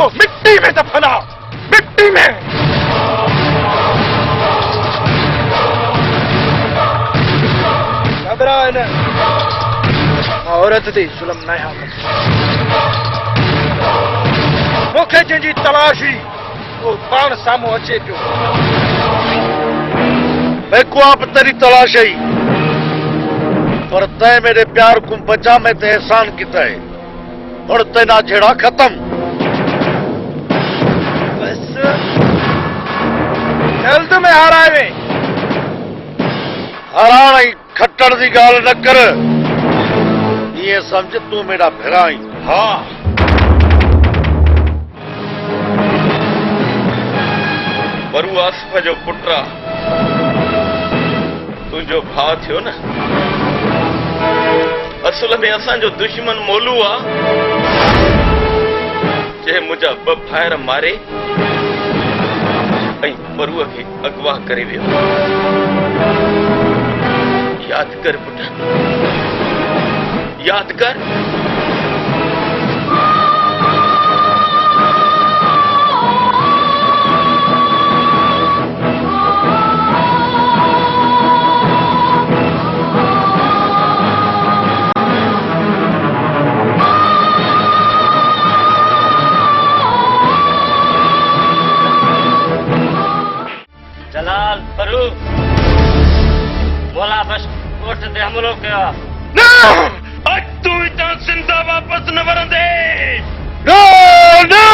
को मिट्टी में दफना, मिट्टी में। घबराए न, औरत थी जुल्म न हा मूंखे जंहिंजी तलाशी वो पाण साम्हूं अचे पियो। मैं को आप तेरी तलाश आई, पर तै मेरे प्यार को बचा में ते एहसान किता है और तेना झेड़ा खत्म। बस जल्द में हारावे। हराई खट्टड़ दी गाल न कर, ये समझ तू मेरा भिराई। हाँ बरू आसिफ जो पुट्रा तुझो भाउ थियो न, असल में असांजो दुश्मन मोलू आ जे मुंहिंजा ब भाइर मारे ऐं बरूअ खे अगवा करे वियो। याद कर पुट, याद कर। बोला बस कोर्ट ते हमलो कयो। न अज तू इतां सिंधा वापस न वरंदे। नो नो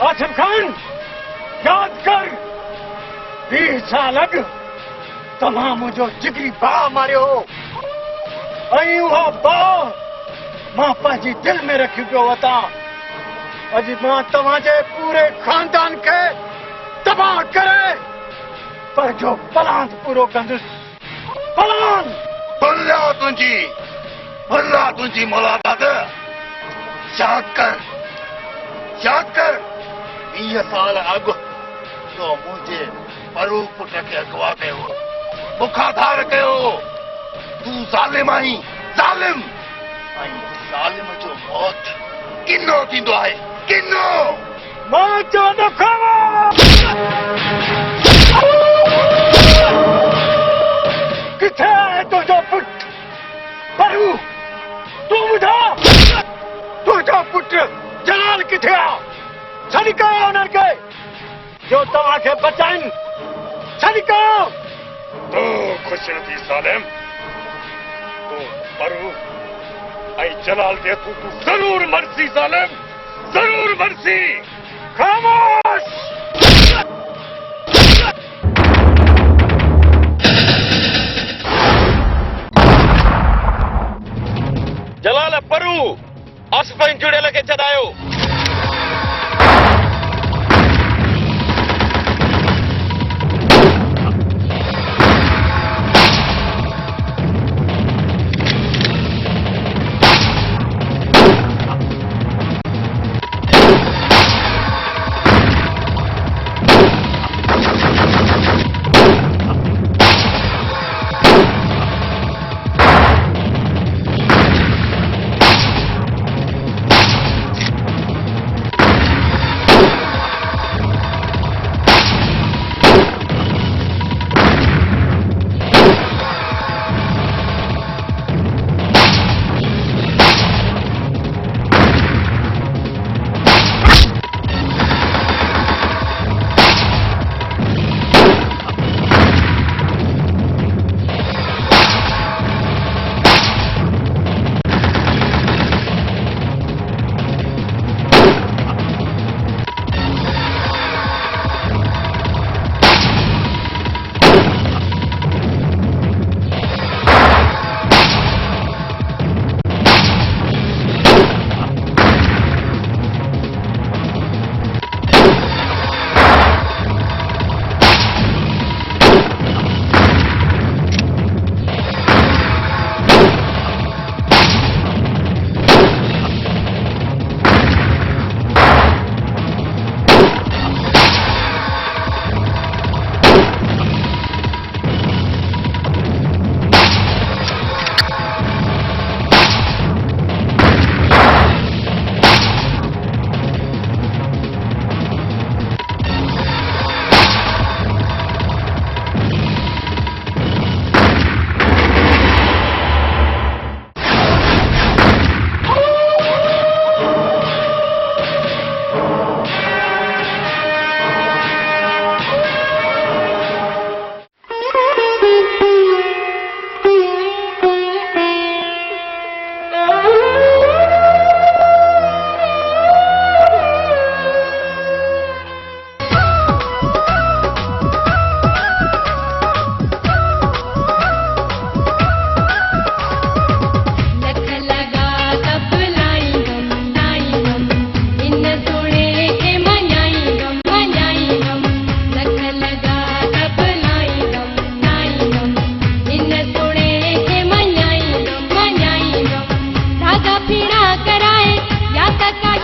आसिफ खान, याद कर 20 साल अॻु तव्हां मुंहिंजो जिगरी भाउ मारियो हो ऐं उहा भाउ मां पंहिंजी दिलि में रखी पियो वतां। अॼु मां तव्हांजे पूरे खानदान खे तबाह करे पर जो प्लान पूरो कंदुसि। प्लान भला तुंहिंजी मुलाक़ात याद कर, याद कर 20 साल अॻु तो मुंहिंजे परू पुट खे अगवा कयो, बुखाधार कयो। तूं ज़ालिम आहीं, ज़ालिम। ऐं ज़ालिम जो मौत किनो थींदो आहे, किनो। मां चओ न खावा। किथे आहे तुंहिंजो पुट परू? तूं ॿुधा, तुंहिंजो पुट जलाल किथे आहे? छॾी कयो उन्हनि खे जो तव्हांखे बचाइनि। छॾी कयो। तो ख़ुशि थी ज़ालिम, तूं परू ऐं जलाल जे तूं ज़रूर मरसी ज़ालिम, ज़रूर मरसी। खामोश। जलाल परू आसिफ ऐं जुड़ियल खे छॾायो।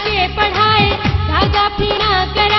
बच्चे पढ़ाए, धागा पीना करा